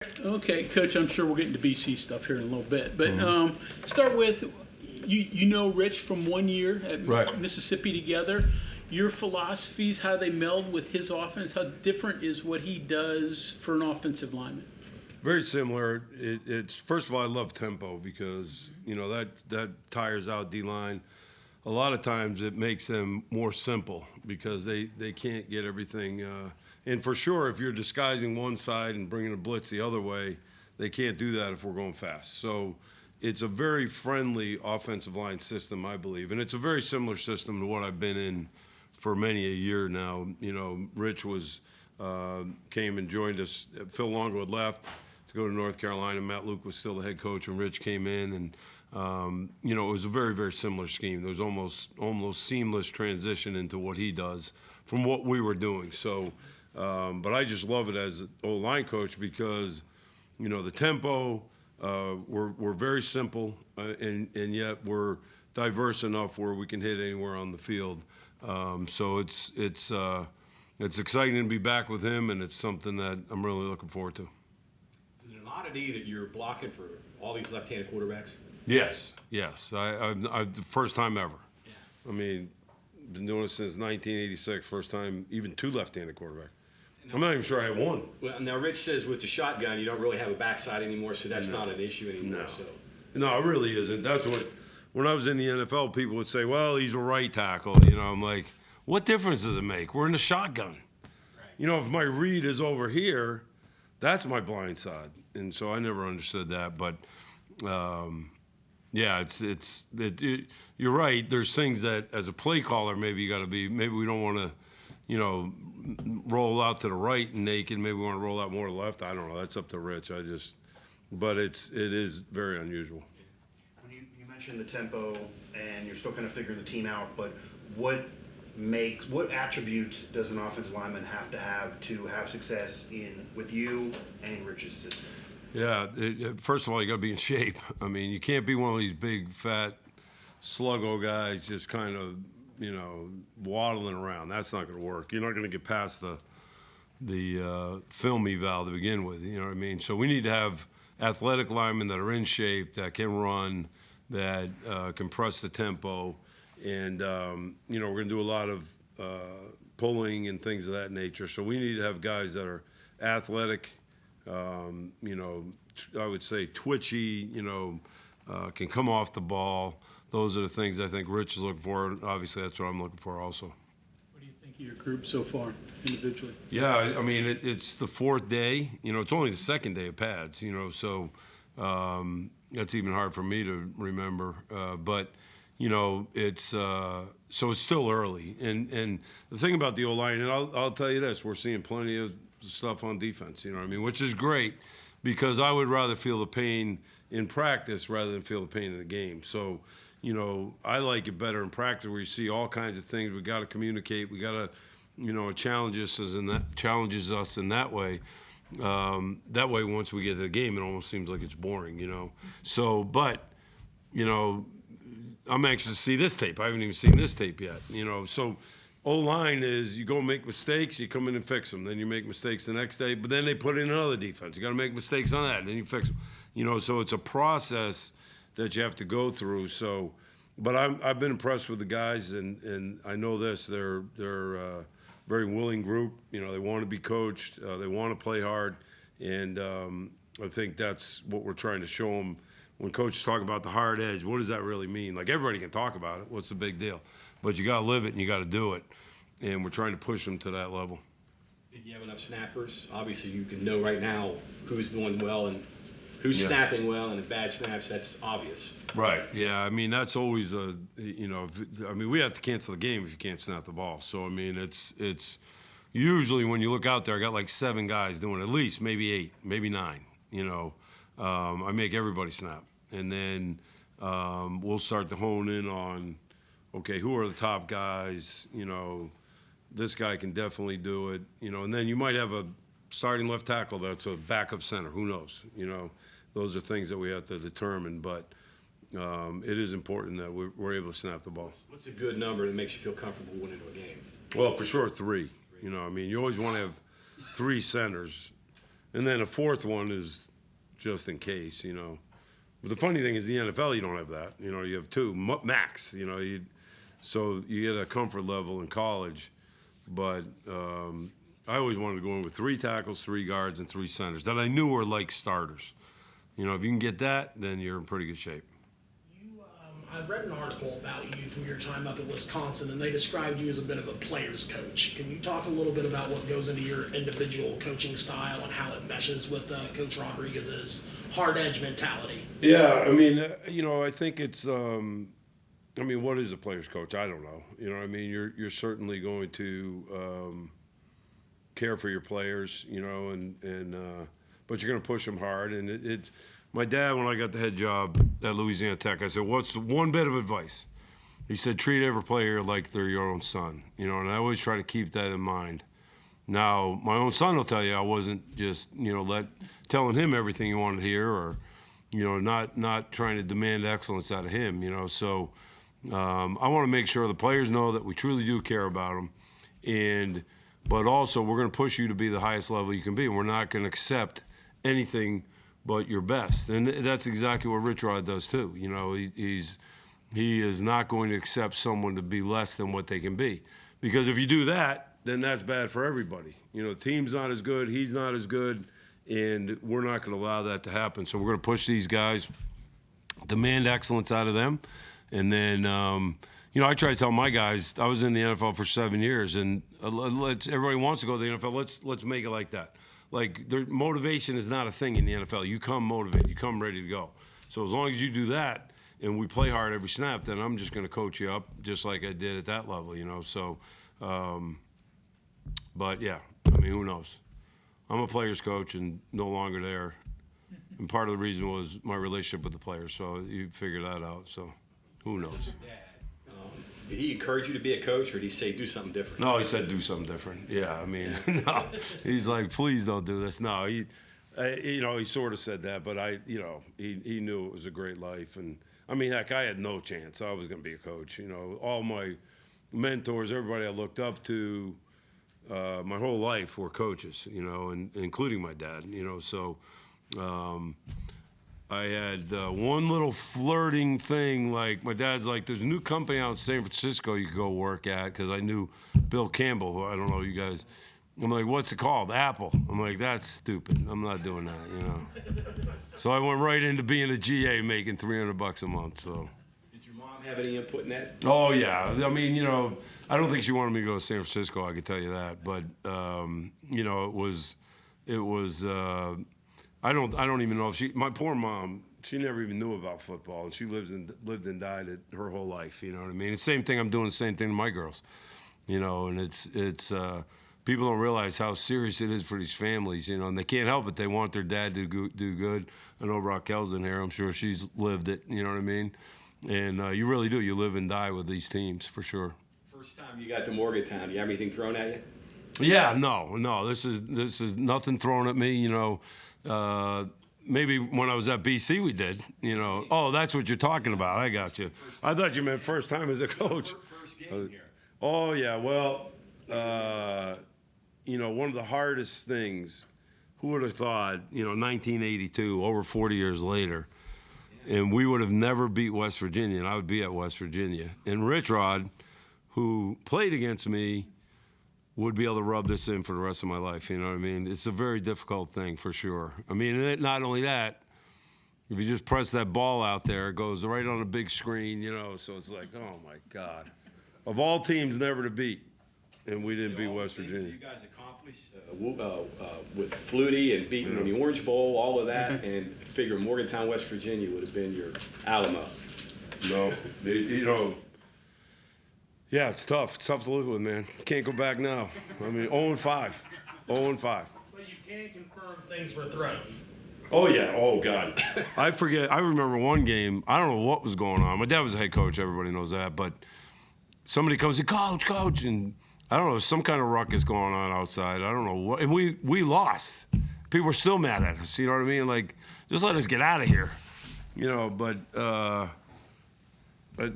Okay, Coach, I'm sure we'll get into BC stuff here in a little bit, but start with, you know Rich from 1 year at Mississippi together. Your philosophies, how they meld with his offense, how different is what he does for an offensive lineman? Very similar. It's first of all, I love tempo because that tires out D-line. A lot of times it makes them more simple because they can't get everything. And for sure, if you're disguising one side and bringing a blitz the other way, they can't do that if we're going fast. So it's a very friendly offensive line system, I believe. And it's a very similar system to what I've been in for many a year now. Rich came and joined us. Phil Longo had left to go to North Carolina. Matt Luke was still the head coach when Rich came in. And, it was a very, very similar scheme. There was almost seamless transition into what he does from what we were doing. So, but I just love it as an O-line coach because, the tempo, we're very simple, and yet we're diverse enough where we can hit anywhere on the field. So it's exciting to be back with him, and it's something that I'm really looking forward to. Is it an oddity that you're blocking for all these left-handed quarterbacks? Yes. I the first time ever. Yeah. I mean, been doing it since 1986. First time, even two left-handed quarterbacks. I'm not even sure I had one. Well, now Rich says with the shotgun, you don't really have a backside anymore, so that's not an issue anymore. No, it really isn't. That's what. When I was in the NFL, people would say, "Well, he's a right tackle." I'm like, what difference does it make? We're in the shotgun. Right. If my read is over here, that's my blind side, and so I never understood that. But yeah, you're right. There's things that, as a play caller, maybe you got to be. Maybe we don't want to, roll out to the right and naked. Maybe we want to roll out more to the left. I don't know. That's up to Rich. But it is very unusual. You mentioned the tempo, and you're still kind of figuring the team out. But what attributes does an offensive lineman have to have success with you and Rich's system? Yeah, first of all, you got to be in shape. I mean, you can't be one of these big, fat, sluggo guys just kind of, waddling around. That's not going to work. You're not going to get past the film eval to begin with. You know what I mean? So we need to have athletic linemen that are in shape, that can run, that can press the tempo, and we're going to do a lot of pulling and things of that nature. So we need to have guys that are athletic. I would say twitchy, can come off the ball. Those are the things I think Rich is looking for. Obviously, that's what I'm looking for also. What do you think of your group so far, individually? Yeah, I mean, it's the fourth day. It's only the second day of pads, so that's even hard for me to remember. But, it's so it's still early. And the thing about the O-line, and I'll tell you this, we're seeing plenty of stuff on defense, which is great because I would rather feel the pain in practice rather than feel the pain in the game. So, I like it better in practice where you see all kinds of things. We got to communicate. We got to, it challenges us in that way. That way, once we get to the game, it almost seems like it's boring, So, but, I'm anxious to see this tape. I haven't even seen this tape yet, So, O-line is you go make mistakes, you come in and fix them. Then you make mistakes the next day, but then they put in another defense. You got to make mistakes on that, then you fix them. So it's a process that you have to go through. So, but I've been impressed with the guys, and I know this. They're a very willing group. They want to be coached. They want to play hard, and I think that's what we're trying to show them. When coaches talk about the hard edge, what does that really mean? Like, everybody can talk about it. What's the big deal? But you got to live it and you got to do it. And we're trying to push them to that level. Did you have enough snappers? Obviously, you can know right now who's doing well and who's snapping well, and if bad snaps, that's obvious. Right. Yeah. I mean, that's always we have to cancel the game if you can't snap the ball. So, I mean, it's usually when you look out there, I got like 7 guys doing at least, maybe 8, maybe 9. I make everybody snap. And then we'll start to hone in on, okay, who are the top guys? This guy can definitely do it. And then you might have a starting left tackle that's a backup center. Who knows? Those are things that we have to determine. But it is important that we're able to snap the ball. What's a good number that makes you feel comfortable going into a game? Well, for sure, 3. You always want to have 3 centers. And then a fourth one is just in case, you know. But the funny thing is the NFL, you don't have that. You know, you have two, max, you know. So you get a comfort level in college. But I always wanted to go in with 3 tackles, 3 guards, and 3 centers that I knew were like starters. You know, if you can get that, then you're in pretty good shape. I read an article about you from your time up in Wisconsin, and they described you as a bit of a player's coach. Can you talk a little bit about what goes into your individual coaching style and how it meshes with Coach Rodriguez's hard-edge mentality? Yeah, I mean, you know, I think it's, I mean, what is a player's coach? I don't know. You know what I mean? You're certainly going to care for your players, you know, but you're going to push them hard. And my dad, when I got the head job at Louisiana Tech, I said, what's the one bit of advice? He said, treat every player like they're your own son, you know, and I always try to keep that in mind. Now, my own son will tell you I wasn't just, you know, telling him everything he wanted to hear, or, you know, not trying to demand excellence out of him, you know. So I want to make sure the players know that we truly do care about them, but also we're going to push you to be the highest level you can be, and we're not going to accept anything but your best. And that's exactly what Rich Rod does too. You know, he is not going to accept someone to be less than what they can be, because if you do that, then that's bad for everybody. You know, the team's not as good, he's not as good, and we're not going to allow that to happen. So we're going to push these guys, demand excellence out of them, and then, you know, I try to tell my guys, I was in the NFL for 7 years, and everybody wants to go to the NFL. Let's make it like that. Like, motivation is not a thing in the NFL. You come motivated, you come ready to go. So as long as you do that, and we play hard every snap, then I'm just going to coach you up just like I did at that level, you know. So, but yeah, I mean, who knows? I'm a player's coach and no longer there. And part of the reason was my relationship with the players. So you figure that out. So who knows? Did he encourage you to be a coach, or did he say do something different? No, he said do something different. Yeah, I mean, no. He's like, please don't do this. No, you know, he sort of said that, but you know, he knew it was a great life. And, I mean, heck, I had no chance. I was going to be a coach. You know, all my mentors, everybody I looked up to my whole life were coaches, you know, and including my dad, you know. So I had one little flirting thing, like my dad's like, there's a new company out in San Francisco you could go work at, because I knew Bill Campbell, who I don't know you guys. I'm like, what's it called? Apple. I'm like, that's stupid. I'm not doing that, you know. So I went right into being a GA, making $300 a month. So. Did your mom have any input in that? Oh yeah, I mean, you know, I don't think she wanted me to go to San Francisco. I could tell you that, but you know, it was. I don't even know if my poor mom, she never even knew about football, and she lived and died her whole life. You know what I mean? The same thing. I'm doing the same thing to my girls. You know, and it's people don't realize how serious it is for these families. You know, and they can't help it. They want their dad to do good. I know Raquel's in here. I'm sure she's lived it. You know what I mean? And you really do. You live and die with these teams for sure. First time you got to Morgantown, do you have anything thrown at you? Yeah, no. This is nothing thrown at me. You know. Maybe when I was at BC we did, you know. Oh, that's what you're talking about. I got you. I thought you meant first time as a coach. First game here. Oh, yeah. Well, you know, one of the hardest things, who would have thought, you know, 1982, over 40 years later, and we would have never beat West Virginia, and I would be at West Virginia. And Rich Rod, who played against me, would be able to rub this in for the rest of my life, you know what I mean? It's a very difficult thing, for sure. I mean, not only that, if you just press that ball out there, it goes right on a big screen, you know, so it's like, oh, my God. Of all teams never to beat, and we didn't beat West Virginia. You guys accomplished with Flutie and beating in the Orange Bowl, all of that, and figure Morgantown, West Virginia would have been your Alamo. No, you know, yeah, it's tough. It's tough to live with, man. Can't go back now. I mean, 0-5. 0-5. But you can confirm things were thrown. Oh, yeah. Oh, God. I remember one game. I don't know what was going on. My dad was a head coach. Everybody knows that. But somebody comes in, coach. And I don't know, some kind of ruckus going on outside. I don't know what. And we lost. People were still mad at us. You know what I mean? Like, just let us get out of here. You know, but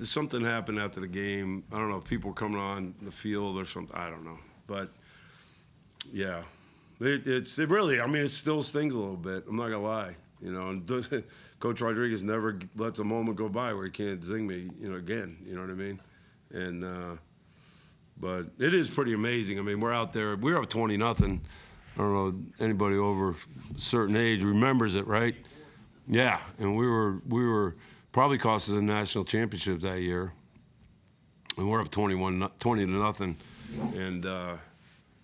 something happened after the game. I don't know, people were coming on the field or something. I don't know. But, yeah, It really, I mean, it still stings a little bit. I'm not gonna lie, you know. And Coach Rodriguez never lets a moment go by where he can't zing me, you know, again. You know what I mean? And but it is pretty amazing. I mean, we're out there. We're up 20-0. I don't know anybody over a certain age remembers it, right? Yeah, and we were probably cost us a national championship that year, and we're up 20-0, and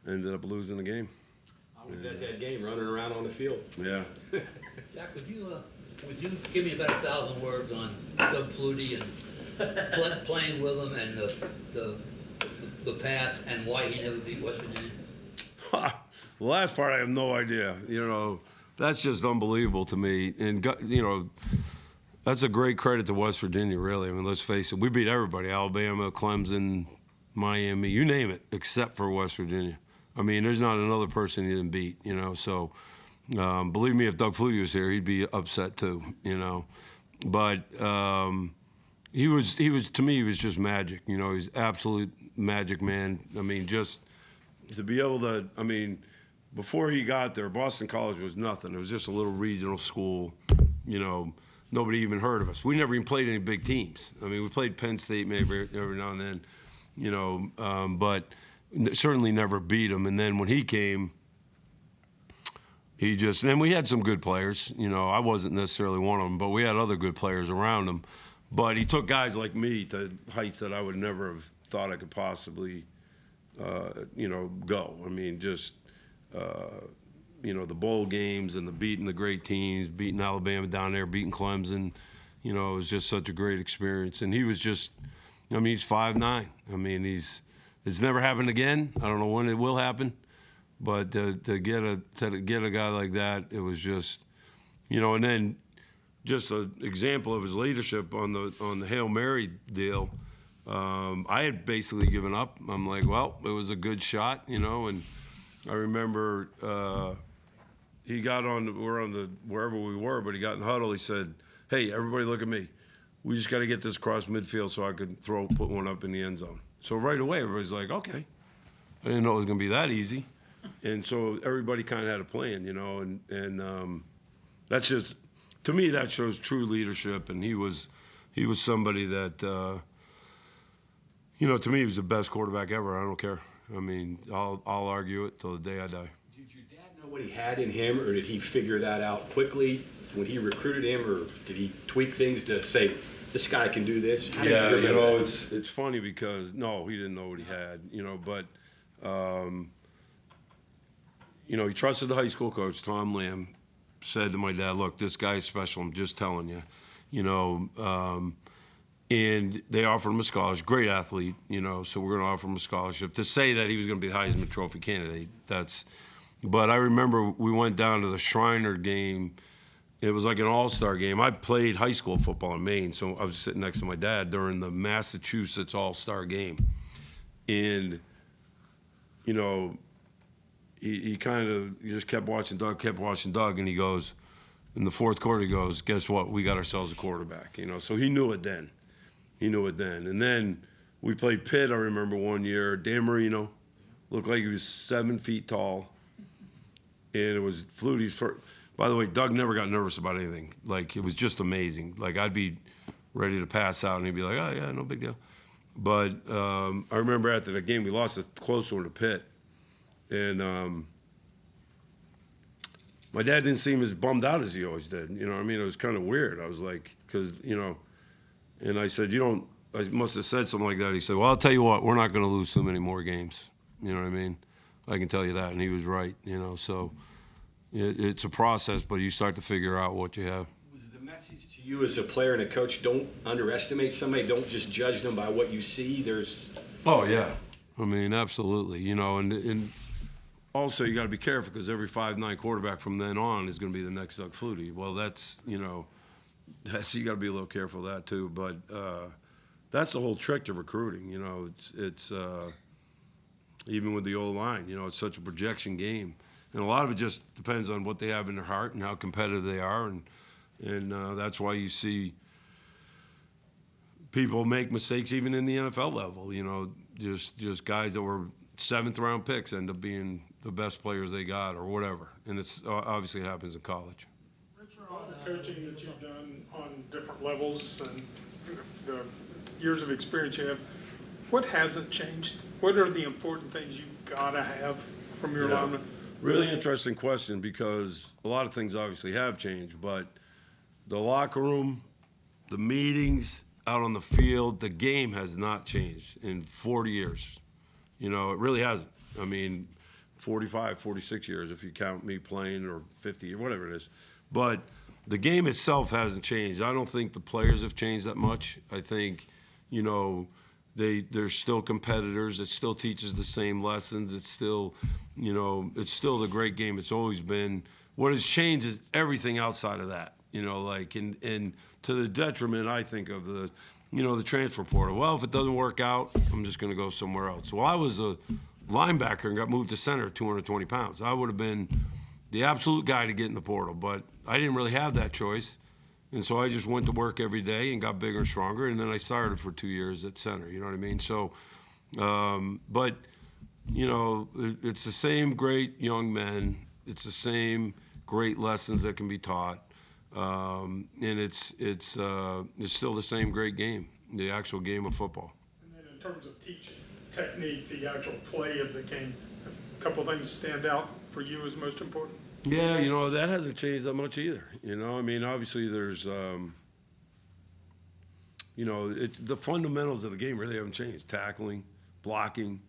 ended up losing the game. I was at that game running around on the field. Yeah. Jack, would you give me about 1,000 words on Doug Flutie and playing with him and the past and why he never beat West Virginia? The last part, I have no idea. You know, that's just unbelievable to me. And, you know, that's a great credit to West Virginia, really. I mean, let's face it. We beat everybody, Alabama, Clemson, Miami, you name it, except for West Virginia. I mean, there's not another person he didn't beat, you know. So, believe me, if Doug Flutie was here, he'd be upset too, you know. But he was to me, he was just magic. You know, he's absolute magic man. I mean, just to be able to, I mean, before he got there, Boston College was nothing. It was just a little regional school. You know, nobody even heard of us. We never even played any big teams. I mean, we played Penn State maybe every now and then, you know, but certainly never beat them. And then when he came, and we had some good players. You know, I wasn't necessarily one of them, but we had other good players around him. But he took guys like me to heights that I would never have thought I could possibly, you know, go. I mean, just, you know, the bowl games and the beating the great teams, beating Alabama down there, beating Clemson. You know, it was just such a great experience. And he was just, I mean, he's 5'9". I mean, it's never happened again. I don't know when it will happen. But to get a guy like that, it was just, you know, and then just an example of his leadership on the Hail Mary deal. I had basically given up. I'm like, well, it was a good shot, you know. And I remember he got wherever we were, but he got in the huddle. He said, "Hey, everybody, look at me. We just got to get this across midfield so I could put one up in the end zone." So right away, everybody's like, "Okay." I didn't know it was going to be that easy. And so everybody kind of had a plan, you know, and that's just, to me, that shows true leadership. And he was somebody that, you know, to me, he was the best quarterback ever. I don't care. I mean, I'll argue it till the day I die. Did your dad know what he had in him, or did he figure that out quickly when he recruited him, or did he tweak things to say, this guy can do this? Yeah, you know, it's funny because, no, he didn't know what he had, you know, but, you know, he trusted the high school coach, Tom Lamb, said to my dad, look, this guy's special, I'm just telling you, you know, and they offered him a scholarship, great athlete, you know, so we're going to offer him a scholarship. To say that he was going to be the Heisman Trophy candidate, but I remember we went down to the Shriner game. It was like an all-star game. I played high school football in Maine, so I was sitting next to my dad during the Massachusetts all-star game. And, you know, he just kept watching Doug, and he goes, in the fourth quarter, he goes, guess what? We got ourselves a quarterback, you know. So he knew it then. And then we played Pitt, I remember one year. Dan Marino looked like he was 7 feet tall. And it was Flutie's first. By the way, Doug never got nervous about anything. Like, it was just amazing. Like, I'd be ready to pass out, and he'd be like, oh, yeah, no big deal. But I remember after the game, we lost a close one to Pitt. And my dad didn't seem as bummed out as he always did. You know what I mean? It was kind of weird. I was like, because, you know, and I said, I must have said something like that. He said, well, I'll tell you what, we're not going to lose too many more games. You know what I mean? I can tell you that. And he was right, you know. So it's a process, but you start to figure out what you have. Was the message to you as a player and a coach, don't underestimate somebody, don't just judge them by what you see? Oh, yeah. I mean, absolutely. You know, and also, you got to be careful because every 5'9" quarterback from then on is going to be the next Doug Flutie. Well, that's, you know, you got to be a little careful of that too. But that's the whole trick to recruiting. You know, it's even with the old line. You know, it's such a projection game, and a lot of it just depends on what they have in their heart and how competitive they are, and that's why you see people make mistakes even in the NFL level. You know, just guys that were 7th round picks end up being the best players they got or whatever. And it's obviously it happens in college. The coaching that you've done on different levels and the years of experience you have, what hasn't changed? What are the important things you gotta have from your linemen? Really interesting question, because a lot of things obviously have changed, but the locker room, the meetings out on the field, the game has not changed in 40 years. You know, it really hasn't. I mean, 45, 46 years if you count me playing, or 50 or whatever it is. But the game itself hasn't changed. I don't think the players have changed that much. I think, you know, they're still competitors. It still teaches the same lessons. It's still, you know, it's still the great game it's always been. What has changed is everything outside of that, you know, like, and to the detriment, I think, of the, you know, the transfer portal. Well, if it doesn't work out, I'm just going to go somewhere else. Well, I was a linebacker and got moved to center at 220 pounds. I would have been the absolute guy to get in the portal, but I didn't really have that choice. And so I just went to work every day and got bigger and stronger, and then I started for 2 years at center, you know what I mean? So, but, you know, it's the same great young men. It's the same great lessons that can be taught. And it's still the same great game, the actual game of football. And then in terms of teaching technique, the actual play of the game, a couple things stand out for you as most important? Yeah, you know, that hasn't changed that much either. You know, I mean, obviously there's, you know, the fundamentals of the game really haven't changed. Tackling, blocking,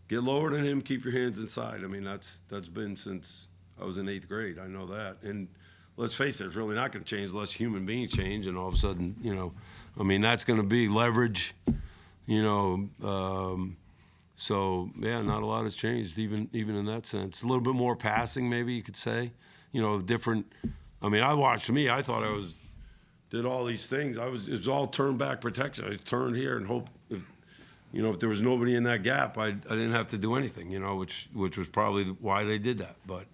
get lower than him, keep your hands inside. I mean, that's been since I was in 8th grade. I know that. And let's face it, it's really not going to change unless human beings change, and all of a sudden, you know, I mean, that's going to be leverage, you know. So, yeah, not a lot has changed, even in that sense. A little bit more passing, maybe you could say. You know, different. I mean, I thought I did all these things. It was all turn back protection. I turned here and hope, if there was nobody in that gap, I didn't have to do anything, you know, which was probably why they did that. But,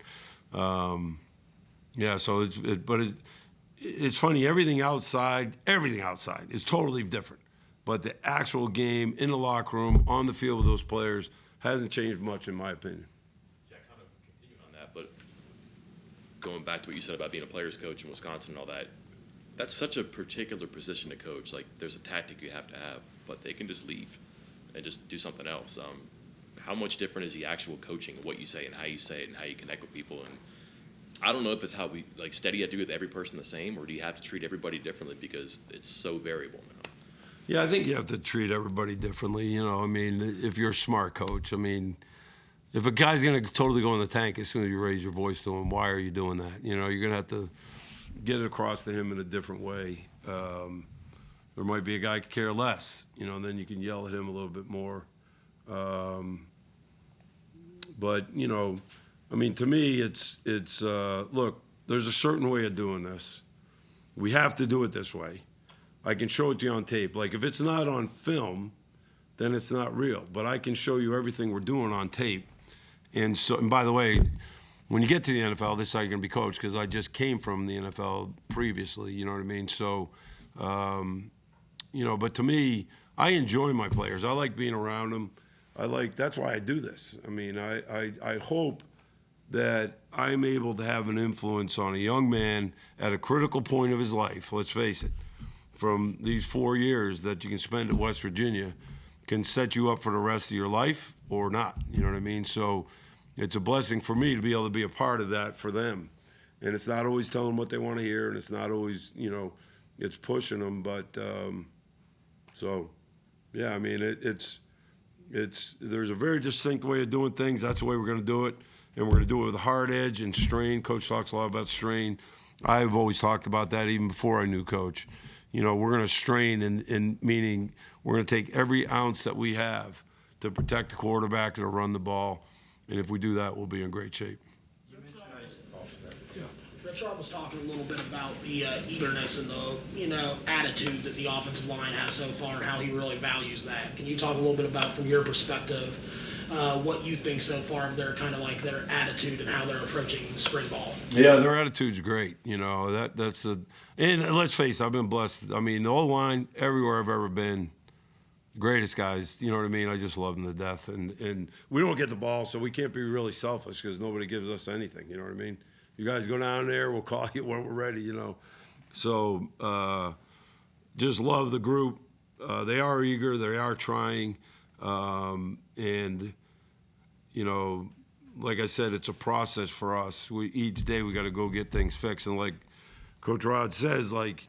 yeah, so it's funny. Everything outside is totally different. But the actual game in the locker room, on the field with those players, hasn't changed much, in my opinion. Yeah, kind of continuing on that, but going back to what you said about being a player's coach in Wisconsin and all that, that's such a particular position to coach. Like, there's a tactic you have to have, but they can just leave and just do something else. How much different is the actual coaching of what you say and how you say it and how you connect with people? And I don't know if it's how we, like, Steady had to do with every person the same, or do you have to treat everybody differently because it's so variable now? Yeah, I think you have to treat everybody differently. You know, I mean, if you're a smart coach, I mean, if a guy's going to totally go in the tank as soon as you raise your voice to him, why are you doing that? You know, you're going to have to get it across to him in a different way. There might be a guy who could care less, you know, and then you can yell at him a little bit more. But, you know, I mean, to me, it's look, there's a certain way of doing this. We have to do it this way. I can show it to you on tape. Like, if it's not on film, then it's not real. But I can show you everything we're doing on tape. And by the way, when you get to the NFL, this is how you're going to be coached, because I just came from the NFL previously, you know what I mean? So, you know, but to me, I enjoy my players. I like being around them. That's why I do this. I mean, I hope that I'm able to have an influence on a young man at a critical point of his life, let's face it. From these 4 years that you can spend at West Virginia can set you up for the rest of your life or not, you know what I mean? So it's a blessing for me to be able to be a part of that for them. And it's not always telling them what they want to hear, and it's not always, you know, it's pushing them. But so, yeah, I mean, there's a very distinct way of doing things. That's the way we're going to do it. And we're going to do it with a hard edge and strain. Coach talks a lot about strain. I've always talked about that even before I knew Coach. You know, we're going to strain, in meaning we're going to take every ounce that we have to protect the quarterback and to run the ball. And if we do that, we'll be in great shape. Rich was talking a little bit about the eagerness and the, you know, attitude that the offensive line has so far and how he really values that. Can you talk a little bit about, from your perspective, what you think so far of their kind of like their attitude and how they're approaching spring ball? Yeah, their attitude's great. You know, and let's face it, I've been blessed. I mean, the O-line, everywhere I've ever been, greatest guys. You know what I mean? I just love them to death. And we don't get the ball, so we can't be really selfish because nobody gives us anything. You know what I mean? You guys go down there, we'll call you when we're ready, you know. So just love the group. They are eager. They are trying. And, you know, like I said, it's a process for us. Each day we got to go get things fixed. And like Coach Rod says, like,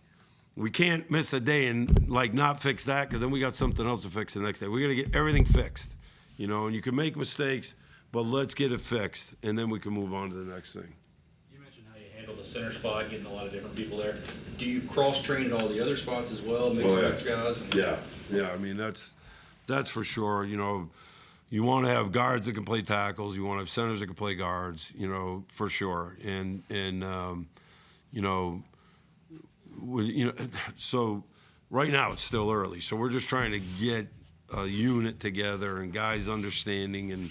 we can't miss a day and, like, not fix that because then we got something else to fix the next day. We got to get everything fixed, you know, and you can make mistakes, but let's get it fixed, and then we can move on to the next thing. You mentioned how you handle the center spot, getting a lot of different people there. Do you cross-train at all the other spots as well, mix Oh, yeah. up guys? Yeah, I mean, that's for sure. You know, you want to have guards that can play tackles. You want to have centers that can play guards, you know, for sure. And you know, so right now it's still early. So we're just trying to get a unit together and guys understanding and,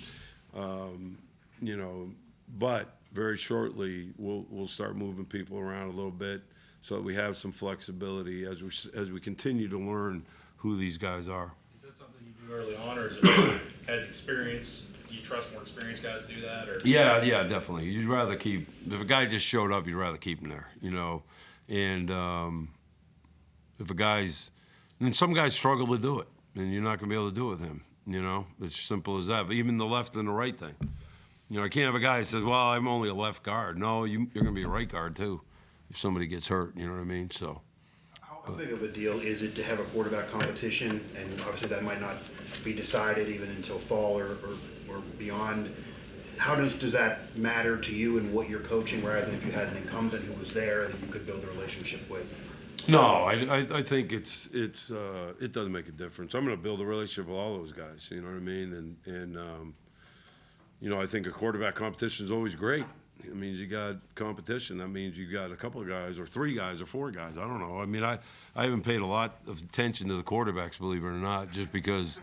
you know, but very shortly we'll start moving people around a little bit so that we have some flexibility as we continue to learn who these guys are. Is that something you do early on, or is it has experience? Do you trust more experienced guys to do that? Or Yeah, definitely. You'd rather keep, if a guy just showed up, you'd rather keep him there, you know. And if a guy's, and some guys struggle to do it, and you're not going to be able to do it with him, you know. It's simple as that. But even the left and the right thing. You know, I can't have a guy that says, well, I'm only a left guard. No, you're going to be a right guard, too, if somebody gets hurt, you know what I mean? So. How big of a deal is it to have a quarterback competition? And obviously that might not be decided even until fall or beyond. How does that matter to you and what you're coaching rather than if you had an incumbent who was there that you could build a relationship with? No, I think it doesn't make a difference. I'm going to build a relationship with all those guys, you know what I mean? And you know, I think a quarterback competition is always great. It means you got competition. That means you got a couple of guys or 3 guys or 4 guys. I don't know. I mean, I haven't paid a lot of attention to the quarterbacks, believe it or not, just because,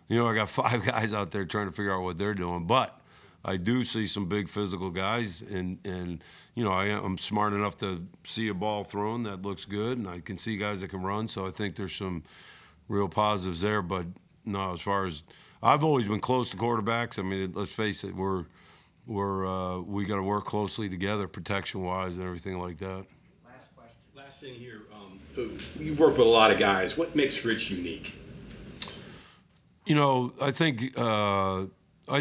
you know, I got 5 guys out there trying to figure out what they're doing. But I do see some big physical guys, and you know, I'm smart enough to see a ball thrown that looks good, and I can see guys that can run. So I think there's some real positives there. But no, as far as I've always been close to quarterbacks. I mean, let's face it, we got to work closely together, protection-wise and everything like that. Last thing here, you work with a lot of guys. What makes Rich unique? You know, I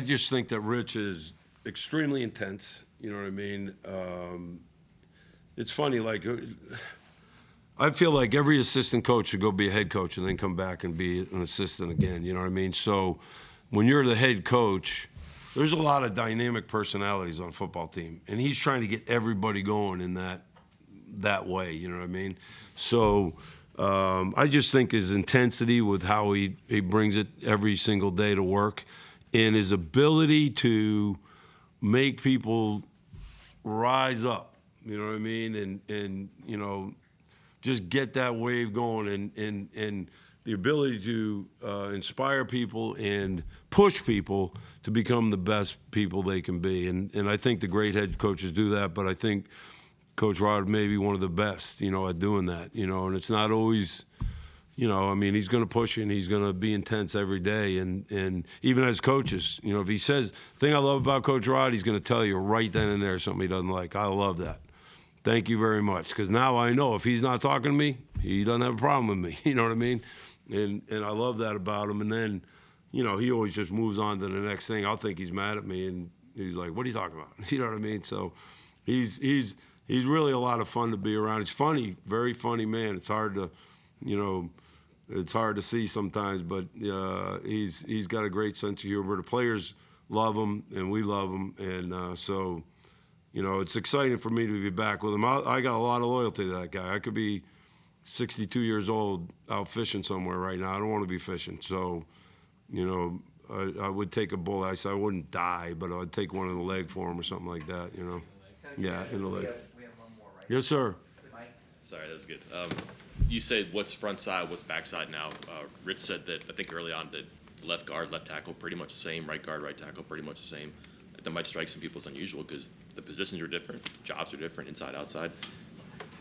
just think that Rich is extremely intense. You know what I mean? It's funny, like, I feel like every assistant coach should go be a head coach and then come back and be an assistant again. You know what I mean? So when you're the head coach, there's a lot of dynamic personalities on a football team, and he's trying to get everybody going in that way. You know what I mean? So I just think his intensity with how he brings it every single day to work, and his ability to make people rise up, you know what I mean, and you know, just get that wave going, and the ability to inspire people and push people to become the best people they can be. And I think the great head coaches do that, but I think Coach Rod may be one of the best, you know, at doing that, you know, and it's not always, you know, I mean, he's going to push you and he's going to be intense every day. And even as coaches, you know, if he says, the thing I love about Coach Rod, he's going to tell you right then and there something he doesn't like. I love that. Thank you very much. Because now I know if he's not talking to me, he doesn't have a problem with me. You know what I mean? And I love that about him. And then, you know, he always just moves on to the next thing. I'll think he's mad at me, and he's like, what are you talking about? You know what I mean? So he's really a lot of fun to be around. It's funny, very funny man. It's hard to, you know, it's hard to see sometimes, but he's got a great sense of humor. The players love him, and we love him. And so, you know, it's exciting for me to be back with him. I got a lot of loyalty to that guy. I could be 62 years old out fishing somewhere right now. I don't want to be fishing. So, you know, I would take a bullet. I wouldn't die, but I'd take one in the leg for him or something like that, you know. Yeah, in the leg. We have one more, right? Yes, sir. Mike? Sorry, that was good. You said what's front side, what's back side now. Rich said that, I think early on, that left guard, left tackle, pretty much the same. Right guard, right tackle, pretty much the same. That might strike some people as unusual because the positions are different, jobs are different, inside, outside.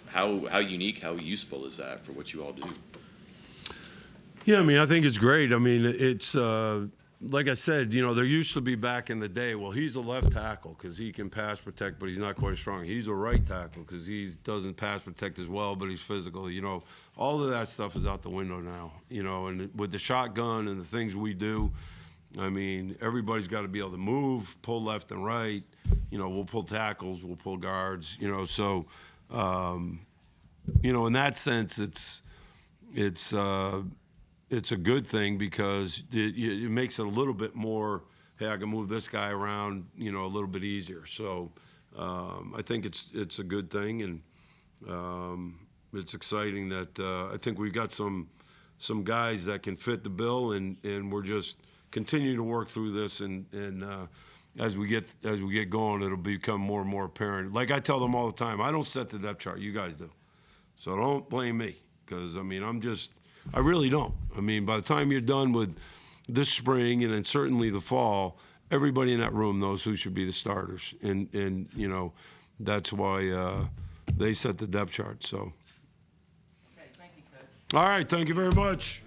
How unique, how useful is that for what you all do? Yeah, I mean, I think it's great. I mean, it's like I said, you know, there used to be back in the day, well, he's a left tackle because he can pass protect, but he's not quite as strong. He's a right tackle because he doesn't pass protect as well, but he's physical. You know, all of that stuff is out the window now, you know, and with the shotgun and the things we do, I mean, everybody's got to be able to move, pull left and right. You know, we'll pull tackles, we'll pull guards, you know, so, you know, in that sense, it's a good thing because it makes it a little bit more, hey, I can move this guy around, you know, a little bit easier. So I think it's a good thing, and it's exciting that I think we've got some guys that can fit the bill, and we're just continuing to work through this, and as we get going, it'll become more and more apparent. Like I tell them all the time, I don't set the depth chart, you guys do. So don't blame me, because, I mean, I really don't. I mean, by the time you're done with this spring and then certainly the fall, everybody in that room knows who should be the starters. And you know, that's why they set the depth chart. So. Okay, thank you, Coach. All right, thank you very much.